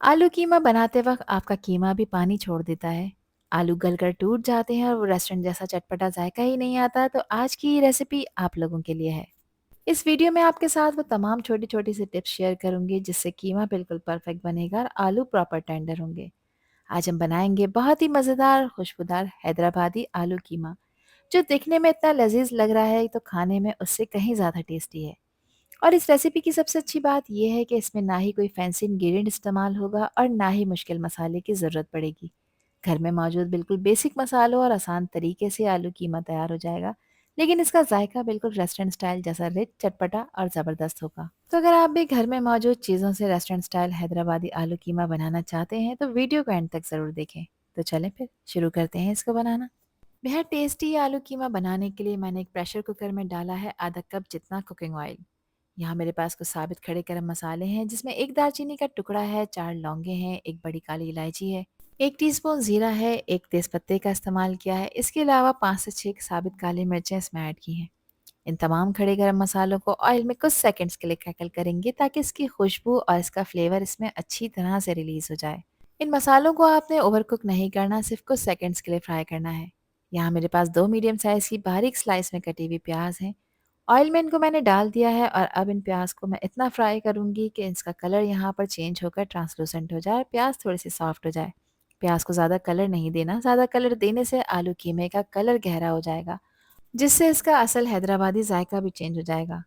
आलू कीमा बनाते वक्त आपका कीमा भी पानी छोड़ देता है। आलू गलकर टूट जाते हैं और वो रेस्टोरेंट जैसा चटपटा जायका ही नहीं आता। तो आज की रेसिपी आप लोगों के लिए है। इस वीडियो में आपके साथ वो तमाम छोटी छोटी सी टिप्स शेयर करूंगी जिससे कीमा बिल्कुल परफेक्ट बनेगा और आलू प्रॉपर टेंडर होंगे। आज हम बनाएंगे बहुत ही मज़ेदार खुशबूदार हैदराबादी आलू कीमा, जो दिखने में इतना लजीज लग रहा है तो खाने में उससे कहीं ज़्यादा टेस्टी है। और इस रेसिपी की सबसे अच्छी बात यह है कि इसमें ना ही कोई फैंसी इंग्रेडिएंट इस्तेमाल होगा और ना ही मुश्किल मसाले की ज़रूरत पड़ेगी। घर में मौजूद बिल्कुल बेसिक मसालों और आसान तरीके से आलू कीमा तैयार हो जाएगा, लेकिन इसका जायका बिल्कुल रेस्टोरेंट स्टाइल जैसा रिच, चटपटा और ज़बरदस्त होगा। तो अगर आप भी घर में मौजूद चीज़ों से रेस्टोरेंट स्टाइल हैदराबादी आलू कीमा बनाना चाहते हैं तो वीडियो को एंड तक ज़रूर देखें। तो चलें फिर शुरू करते हैं इसको बनाना। बेहद टेस्टी आलू कीमा बनाने के लिए मैंने एक प्रेशर कुकर में डाला है आधा कप जितना कुकिंग ऑयल। यहाँ मेरे पास कुछ साबित खड़े गरम मसाले हैं जिसमें एक दालचीनी का टुकड़ा है, 4 लौंगे हैं, एक बड़ी काली इलायची है, 1 टीस्पून जीरा है, एक तेजपत्ते का इस्तेमाल किया है। इसके अलावा 5 से 6 साबित काली मिर्चें इसमें ऐड की हैं। इन तमाम खड़े गरम मसालों को ऑयल में कुछ सेकंड्स के लिए क्रैकल करेंगे ताकि इसकी खुशबू और इसका फ्लेवर इसमें अच्छी तरह से रिलीज हो जाए। इन मसालों को आपने ओवरकुक नहीं करना, सिर्फ कुछ सेकंड्स के लिए फ्राई करना है। यहाँ मेरे पास 2 मीडियम साइज़ की बारीक स्लाइस में कटी हुई प्याज हैं। ऑयल में इनको मैंने डाल दिया है और अब इन प्याज को मैं इतना फ्राई करूंगी कि इसका कलर यहाँ पर चेंज होकर ट्रांसलूसेंट हो जाए, प्याज थोड़ी सी सॉफ्ट हो जाए। प्याज को ज़्यादा कलर नहीं देना, ज़्यादा कलर देने से आलू कीमे का कलर गहरा हो जाएगा, जिससे इसका असल हैदराबादी जायका भी चेंज हो जाएगा।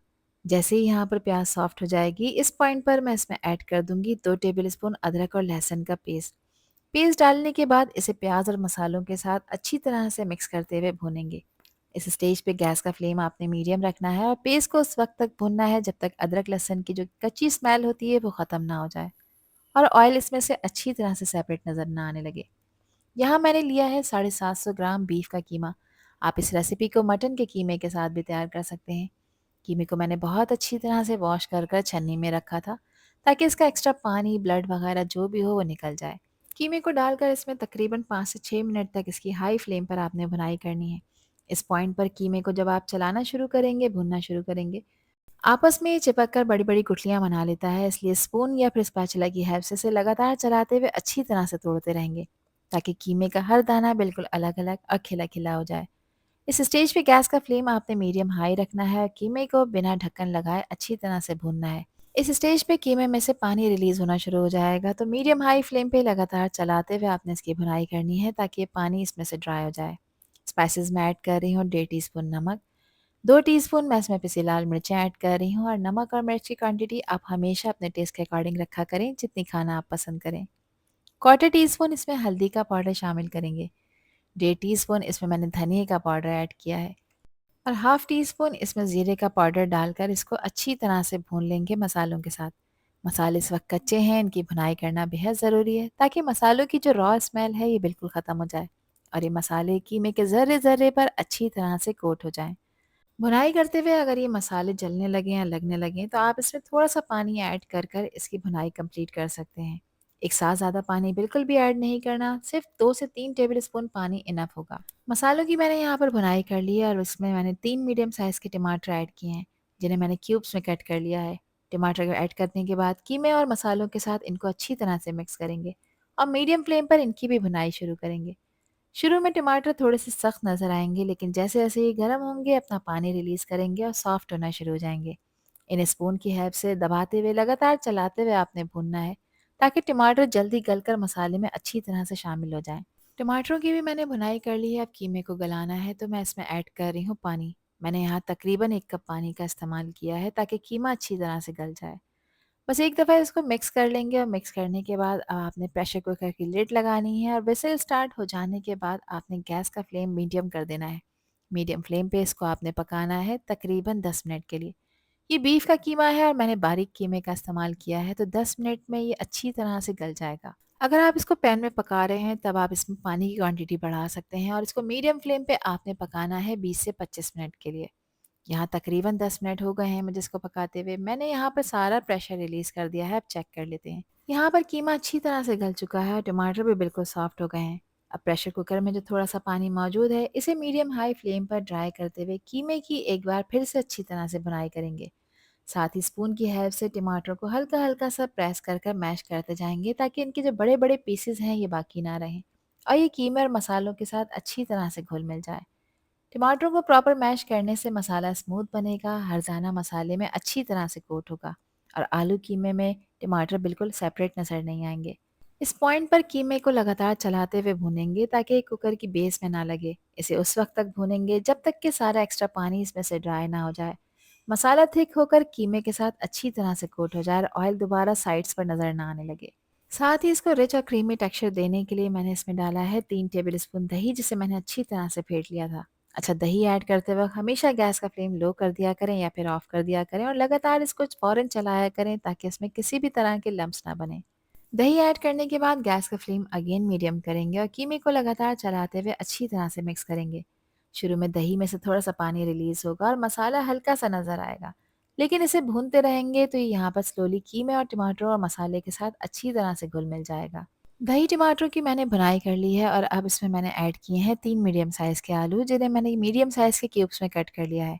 जैसे ही यहाँ पर प्याज सॉफ्ट हो जाएगी, इस पॉइंट पर मैं इसमें ऐड कर दूंगी 2 टेबल स्पून अदरक और लहसुन का पेस्ट। पेस्ट डालने के बाद इसे प्याज और मसालों के साथ अच्छी तरह से मिक्स करते हुए भूनेंगे। इस स्टेज पे गैस का फ्लेम आपने मीडियम रखना है और पेस्ट को उस वक्त तक भूनना है जब तक अदरक लहसुन की जो कच्ची स्मेल होती है वो ख़त्म ना हो जाए और ऑयल इसमें से अच्छी तरह से सेपरेट नज़र ना आने लगे। यहाँ मैंने लिया है 750 ग्राम बीफ का कीमा। आप इस रेसिपी को मटन के कीमे के साथ भी तैयार कर सकते हैं। कीमे को मैंने बहुत अच्छी तरह से वॉश कर छन्नी में रखा था ताकि इसका एक्स्ट्रा पानी, ब्लड वगैरह जो भी हो वो निकल जाए। कीमे को डालकर इसमें तकरीबन 5 से 6 मिनट तक इसकी हाई फ्लेम पर आपने भुनाई करनी है। इस पॉइंट पर कीमे को जब आप चलाना शुरू करेंगे, भुनना शुरू करेंगे, आपस में ये चिपक कर बड़ी-बड़ी गुठलियाँ बना लेता है, इसलिए स्पून या फिर स्पैचुला की हेल्प से इसे लगातार चलाते हुए अच्छी तरह से तोड़ते रहेंगे ताकि कीमे का हर दाना बिल्कुल अलग-अलग और खिला-खिला हो जाए। इस स्टेज पे गैस का फ्लेम आपने मीडियम हाई रखना है और कीमे को बिना ढक्कन लगाए अच्छी तरह से भूनना है। इस स्टेज पे कीमे में से पानी रिलीज होना शुरू हो जाएगा तो मीडियम हाई फ्लेम पे लगातार चलाते हुए आपने इसकी भुनाई करनी है ताकि ये पानी इसमें से ड्राई हो जाए। स्पाइसेस में ऐड कर रही हूँ 1.5 टीस्पून नमक, 2 टीस्पून मैं इसमें पिसी लाल मिर्चें ऐड कर रही हूँ और नमक और मिर्च की क्वांटिटी आप हमेशा अपने टेस्ट के अकॉर्डिंग रखा करें, जितनी खाना आप पसंद करें। क्वार्टर टीस्पून इसमें हल्दी का पाउडर शामिल करेंगे। 1.5 टीस्पून इसमें मैंने धनिए का पाउडर ऐड किया है और हाफ टी स्पून इसमें ज़ीरे का पाउडर डालकर इसको अच्छी तरह से भून लेंगे मसालों के साथ। मसाले इस वक्त कच्चे हैं, इनकी भुनाई करना बेहद ज़रूरी है ताकि मसालों की जो रॉ स्मेल है ये बिल्कुल ख़त्म हो जाए और ये मसाले कीमे के ज़र्रे ज़र्रे पर अच्छी तरह से कोट हो जाएं। भुनाई करते हुए अगर ये मसाले जलने लगें या लगने लगें तो आप इसमें थोड़ा सा पानी ऐड कर कर इसकी भुनाई कंप्लीट कर सकते हैं। एक साथ ज़्यादा पानी बिल्कुल भी ऐड नहीं करना, सिर्फ 2 से 3 टेबल स्पून पानी इनफ होगा। मसालों की मैंने यहाँ पर भुनाई कर ली है और इसमें मैंने 3 मीडियम साइज़ के टमाटर ऐड किए हैं, जिन्हें मैंने क्यूब्स में कट कर लिया है। टमाटर ऐड करने के बाद कीमे और मसालों के साथ इनको अच्छी तरह से मिक्स करेंगे और मीडियम फ्लेम पर इनकी भी भुनाई शुरू करेंगे। शुरू में टमाटर थोड़े से सख्त नज़र आएंगे, लेकिन जैसे-जैसे ये गर्म होंगे अपना पानी रिलीज़ करेंगे और सॉफ्ट होना शुरू हो जाएंगे। इन्हें स्पून की हेल्प से दबाते हुए लगातार चलाते हुए आपने भूनना है ताकि टमाटर जल्दी गलकर मसाले में अच्छी तरह से शामिल हो जाएं। टमाटरों की भी मैंने भुनाई कर ली है, अब कीमे को गलाना है तो मैं इसमें ऐड कर रही हूँ पानी। मैंने यहाँ तकरीबन 1 कप पानी का इस्तेमाल किया है ताकि कीमा अच्छी तरह से गल जाए। बस एक दफ़ा इसको मिक्स कर लेंगे और मिक्स करने के बाद आपने प्रेशर कुकर की लिड लगानी है और विसल स्टार्ट हो जाने के बाद आपने गैस का फ्लेम मीडियम कर देना है। मीडियम फ्लेम पे इसको आपने पकाना है तकरीबन 10 मिनट के लिए। ये बीफ का कीमा है और मैंने बारीक कीमे का इस्तेमाल किया है तो 10 मिनट में ये अच्छी तरह से गल जाएगा। अगर आप इसको पैन में पका रहे हैं तब आप इसमें पानी की क्वांटिटी बढ़ा सकते हैं और इसको मीडियम फ्लेम पे आपने पकाना है 20 से 25 मिनट के लिए। यहाँ तकरीबन 10 मिनट हो गए हैं मुझे इसको पकाते हुए। मैंने यहाँ पर सारा प्रेशर रिलीज़ कर दिया है, अब चेक कर लेते हैं। यहाँ पर कीमा अच्छी तरह से गल चुका है और टमाटर भी बिल्कुल सॉफ्ट हो गए हैं। अब प्रेशर कुकर में जो थोड़ा सा पानी मौजूद है इसे मीडियम हाई फ्लेम पर ड्राई करते हुए कीमे की एक बार फिर से अच्छी तरह से भुनाई करेंगे साथ ही स्पून की हेल्प से टमाटर को हल्का-हल्का सा प्रेस कर कर मैश करते जाएँगे ताकि इनके जो बड़े-बड़े पीसेज़ हैं ये बाकी ना रहें और ये कीमे और मसालों के साथ अच्छी तरह से घुल-मिल जाए। टमाटरों को प्रॉपर मैश करने से मसाला स्मूथ बनेगा, हर दाना मसाले में अच्छी तरह से कोट होगा और आलू कीमे में टमाटर बिल्कुल सेपरेट नज़र नहीं आएँगे। इस पॉइंट पर कीमे को लगातार चलाते हुए भूनेंगे ताकि कुकर की बेस में ना लगे। इसे उस वक्त तक भूनेंगे जब तक कि सारा एक्स्ट्रा पानी इसमें से ड्राई ना हो जाए। मसाला थिक होकर कीमे के साथ अच्छी तरह से कोट हो जाए और ऑयल दोबारा साइड्स पर नज़र ना आने लगे। साथ ही इसको रिच और क्रीमी टेक्सचर देने के लिए मैंने इसमें डाला है 3 टेबल स्पून दही, जिसे मैंने अच्छी तरह से फेंट लिया था। अच्छा, दही ऐड करते वक्त हमेशा गैस का फ्लेम लो कर दिया करें या फिर ऑफ कर दिया करें और लगातार इसको फ़ौरन चलाया करें ताकि इसमें किसी भी तरह के लम्स ना बने। दही ऐड करने के बाद गैस का फ्लेम अगेन मीडियम करेंगे और कीमे को लगातार चलाते हुए अच्छी तरह से मिक्स करेंगे। शुरू में दही में से थोड़ा सा पानी रिलीज होगा और मसाला हल्का सा नज़र आएगा, लेकिन इसे भूनते रहेंगे तो ये यहाँ पर स्लोली कीमे और टमाटर और मसाले के साथ अच्छी तरह से घुल मिल जाएगा। दही टमाटर की मैंने भुनाई कर ली है और अब इसमें मैंने ऐड किए हैं 3 मीडियम साइज़ के आलू, जिन्हें मैंने मीडियम साइज़ के क्यूब्स में कट कर लिया है।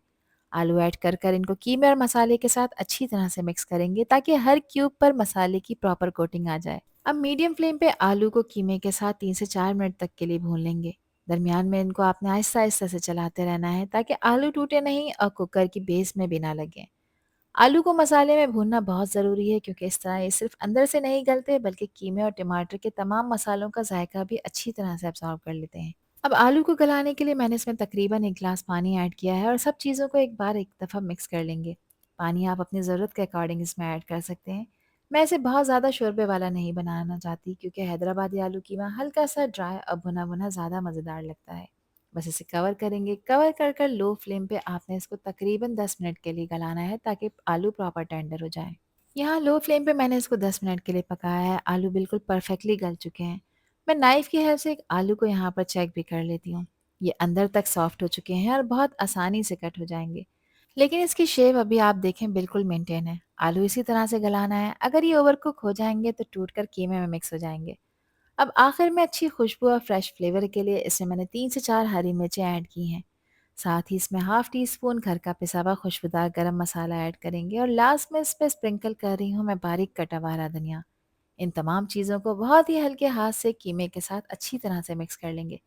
आलू ऐड कर कर इनको कीमे और मसाले के साथ अच्छी तरह से मिक्स करेंगे ताकि हर क्यूब पर मसाले की प्रॉपर कोटिंग आ जाए। अब मीडियम फ्लेम पे आलू को कीमे के साथ 3 से 4 मिनट तक के लिए भून लेंगे। दरमियान में इनको आपने आहिस्ता-आहिस्ता से चलाते रहना है ताकि आलू टूटे नहीं और कुकर की बेस में भी ना लगे। आलू को मसाले में भूनना बहुत ज़रूरी है क्योंकि इस तरह ये सिर्फ अंदर से नहीं गलते बल्कि कीमे और टमाटर के तमाम मसालों का जायका भी अच्छी तरह से अब्सॉर्ब कर लेते हैं। अब आलू को गलाने के लिए मैंने इसमें तकरीबन 1 गिलास पानी ऐड किया है और सब चीज़ों को एक बार एक दफ़ा मिक्स कर लेंगे। पानी आप अपनी ज़रूरत के अकॉर्डिंग इसमें ऐड कर सकते हैं। मैं इसे बहुत ज़्यादा शोरबे वाला नहीं बनाना चाहती क्योंकि हैदराबादी आलू कीमा हल्का सा ड्राई और भुना-भुना ज़्यादा मज़ेदार लगता है। बस इसे कवर करेंगे, कवर कर कर लो फ्लेम पे आपने इसको तकरीबन 10 मिनट के लिए गलाना है ताकि आलू प्रॉपर टेंडर हो जाए। यहाँ लो फ्लेम पे मैंने इसको 10 मिनट के लिए पकाया है, आलू बिल्कुल परफेक्टली गल चुके हैं। मैं नाइफ़ की हेल्प से एक आलू को यहाँ पर चेक भी कर लेती हूँ। ये अंदर तक सॉफ्ट हो चुके हैं और बहुत आसानी से कट हो जाएँगे। लेकिन इसकी शेप अभी आप देखें बिल्कुल मेंटेन है। आलू इसी तरह से गलाना है, अगर ये ओवरकुक हो जाएँगे तो टूट कर कीमे में मिक्स हो जाएँगे। अब आखिर में अच्छी खुशबू और फ्रेश फ्लेवर के लिए इसमें मैंने 3 से 4 हरी मिर्चें ऐड की हैं। साथ ही इसमें हाफ टी स्पून घर का पिसा हुआ खुशबूदार गरम मसाला ऐड करेंगे और लास्ट में इस पे स्प्रिंकल कर रही हूँ मैं बारीक कटा हुआ हरा धनिया। इन तमाम चीज़ों को बहुत ही हल्के हाथ से कीमे के साथ अच्छी तरह से मिक्स कर लेंगे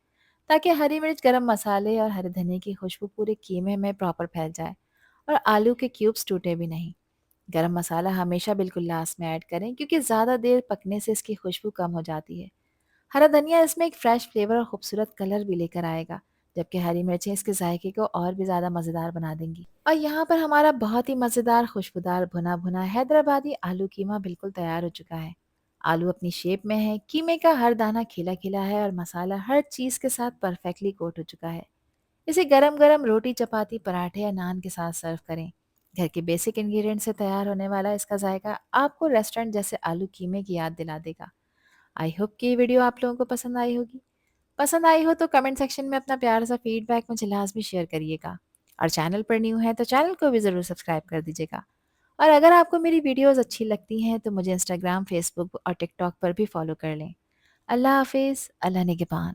ताकि हरी मिर्च, गरम मसाले और हरे धनिए की खुशबू पूरे कीमे में प्रॉपर फैल जाए और आलू के क्यूब्स टूटे भी नहीं। गरम मसाला हमेशा बिल्कुल लास्ट में ऐड करें क्योंकि ज़्यादा देर पकने से इसकी खुशबू कम हो जाती है। हरा धनिया इसमें एक फ्रेश फ्लेवर और खूबसूरत कलर भी लेकर आएगा, जबकि हरी मिर्चें इसके जायके को और भी ज़्यादा मज़ेदार बना देंगी। और यहाँ पर हमारा बहुत ही मज़ेदार खुशबूदार भुना भुना हैदराबादी आलू कीमा बिल्कुल तैयार हो चुका है। आलू अपनी शेप में है, कीमे का हर दाना खिला खिला है और मसाला हर चीज़ के साथ परफेक्टली कोट हो चुका है। इसे गरम गरम रोटी, चपाती, पराठे या नान के साथ सर्व करें। घर के बेसिक इंग्रेडिएंट से तैयार होने वाला इसका जायका आपको रेस्टोरेंट जैसे आलू कीमे की याद दिला देगा। आई होप कि ये वीडियो आप लोगों को पसंद आई होगी। पसंद आई हो तो कमेंट सेक्शन में अपना प्यारा सा फीडबैक मुझे लाज़मी शेयर करिएगा। और चैनल पर न्यू हैं तो चैनल को भी ज़रूर सब्सक्राइब कर दीजिएगा। और अगर आपको मेरी वीडियोज़ अच्छी लगती हैं तो मुझे इंस्टाग्राम, फेसबुक और टिकटॉक पर भी फॉलो कर लें। अल्लाह हाफ़िज़, अल्लाह निगहबान।